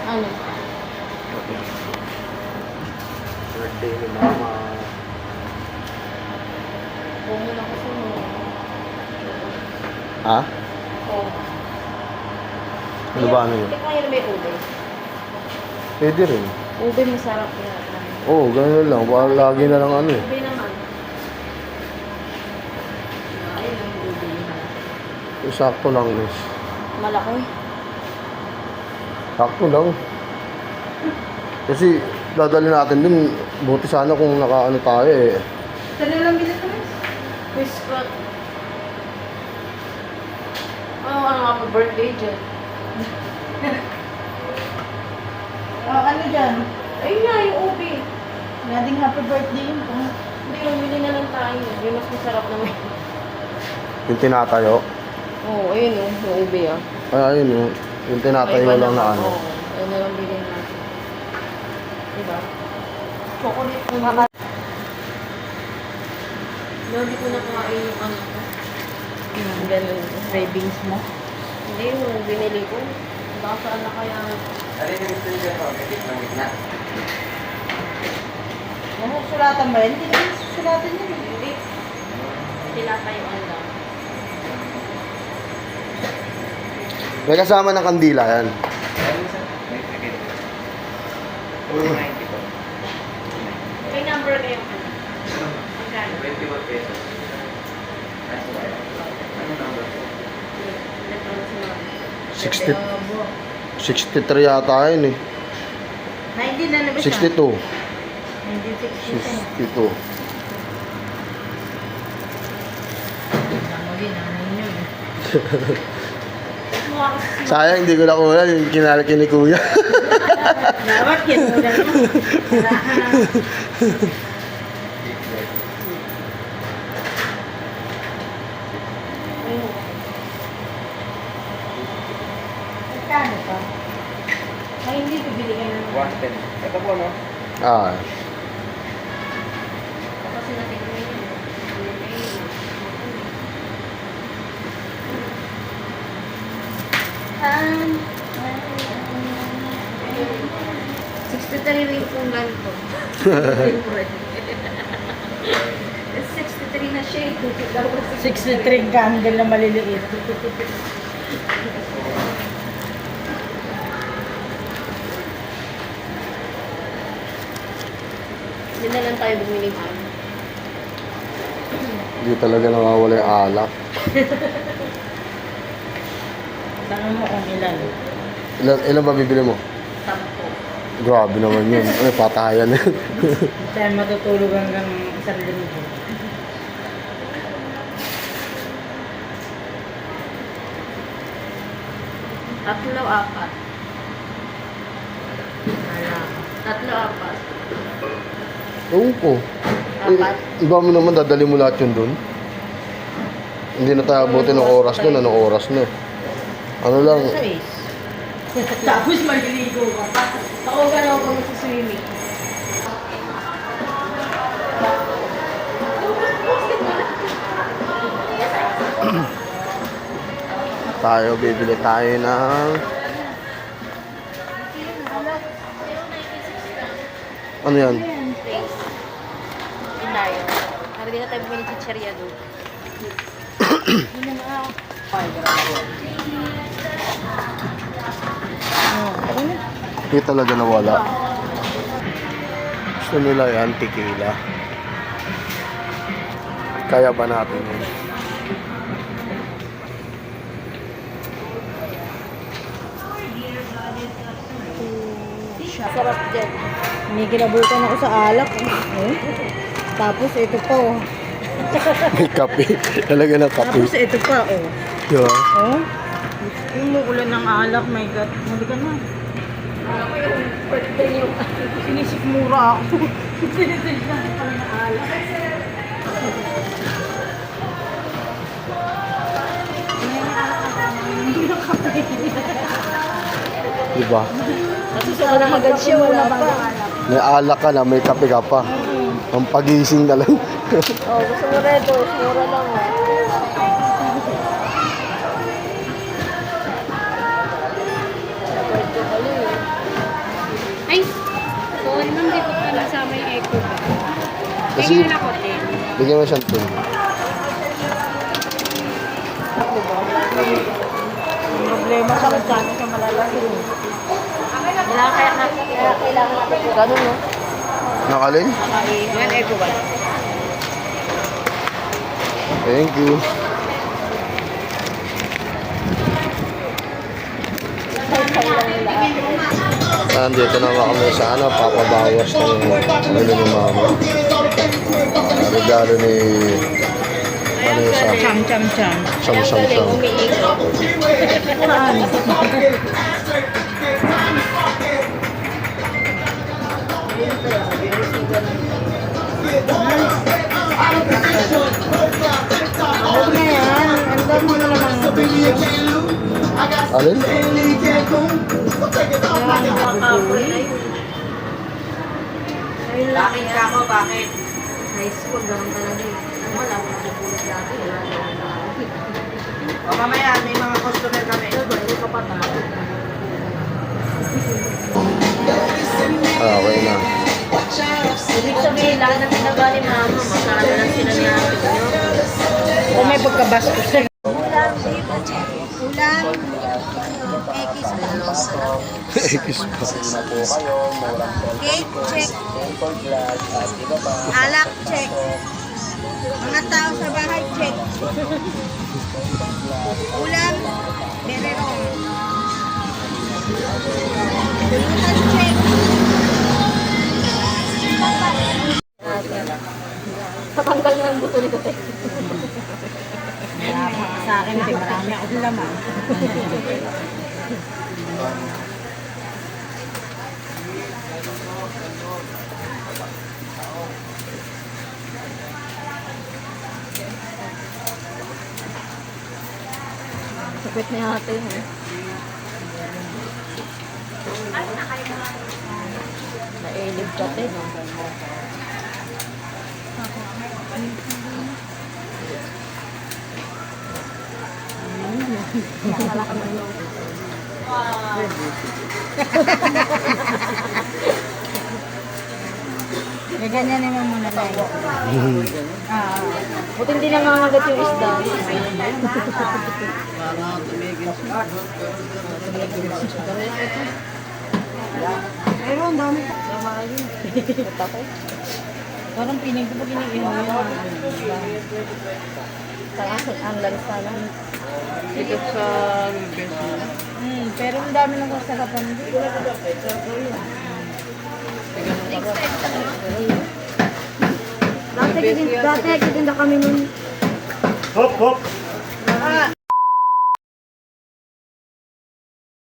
Ano? Birthday ni Mama. Bumo na kasi mo. Ha? Oo. Ano ba ano yun? Ikaw yun may ube. Pwede rin. Ube masarap yan. Oo, ganun lang. Baka lagi na lang ano eh. Ube naman. Ayun ang ube naman. Sakto lang guys. Malaki. Sakto lang. Kasi dadali natin dun. Buti sana kung nakaano tayo eh. Saan lang bilis naman? Quiz crot. Ano nga po birthday dyan? Ano dyan? Ayun nga, yung ube. Nating happy birthday yun. Hindi, umili na lang tayo. Yung mas masarap naman. Yung tinatayo. Oo, ayun yung ube ah. Ay, ayun yung. Yung tinatayo Iba lang na naman, ano. oo. Ayun na lang bilhin natin. Diba? Chocolate mo ba? Hindi ko na kumain yung ano ko. Ganun. Cravings mo. Hindi, yung binili ko. Baka saan na kaya... Sulatan ba yan? Hindi naman sulatan yun. Hindi. Tinatayuan lang. May kasama ng kandila yan. May number kayo. Magkano? 21 pesos. Ano number? 60, 63 yata yun eh. 19 na ba 62. siya? 1962. 62. Namuli na yun. Sayang hindi ko nakuha yung kinalaki ni Kuya. Dapat yun. Magkano pa? Ay, hindi bibili ka na. 110. Ito po, no? Ah, Kasi natin yun. Um, 63 rin kung ganito. 63 na siya eh. 63 candle na maliliit. Hindi na lang tayo bumili ano. hindi talaga nawawala yung alak. Tangan mo kung ilan. Ilan ba bibili mo? 10. Grabe naman yun. Ay, patayan yun. Tayo matutulog hanggang isang linggo. Tatlo, apat. Tatlo, apat. Ewan ko. Apat. Iba mo naman, dadali mo lahat yun dun. Hindi na tayo abutin ng oras dun. Anong oras na eh. Ano lang, Tapos maliligo ka pa. Ako gano'n ako mag-swimming. bibili tayo ng... Ano yan? Indayo. Hari na tayo bumili chicheria doon. Hindi talaga nawala. Gusto nila yan, tequila. Kaya ba natin yun? Sarap dyan. May kinabutan ako sa alak. Eh? Tapos ito pa oh. May kape. Talaga ng kape. Tapos ito pa oh. Diba? Oh? Umuulan ng alak, my God. Mali ka na. Ako yung birthday yung Sinisikmura ako. Sinisignan ko pala ng alak. Hindi na kape. Diba? Kasi sobrang agad siya, wala pa. May alak ka na, may kape ka pa. Ang pagising na lang. Oh, gusto mo redo, mura lang oh. Sige, bigyan mo siyang tin. Ang problema sa magkano sa malalaki. Wala kaya kailangan natin po. Ganun, no? Nakalin? Yan, ego ba? Thank you. Nandito naman kami sa ano, papabawas ng ano ni mama. Regalo ni Vanessa. Cham, cham, cham. Sam, sam, sam. Umiikot. Huwag na yan. Ang dami mo naman. Alin? Bakit ka ako? Bakit? High school lang talaga eh. Wala akong nakukulit dati. Wala O, mamaya, may mga customer kami. Okay na. Ibig sabihin, lahat ng pinaba ni mama, magkano lang sila ni ate ko. Kung may pagkabastos na. Ulam, ekis pa. Ekis pa. Cake, check. Alak, check. Mga tao sa bahay, check. Ulam, bererong. Pulutan, check. Patanggal na ang buto nito. Sa akin, marami akong laman. Sakit ni ate. Nailib ka te. Ganyan naman muna tayo. Buti hindi nangangagat yung isda. Pero ang dami pa. Parang pinig ko pag iniihaw yun. Ang lansa lang. Sikat sa Pero ang dami ng kasarapan dito. Dati kitinda kami nun. Hop, hop!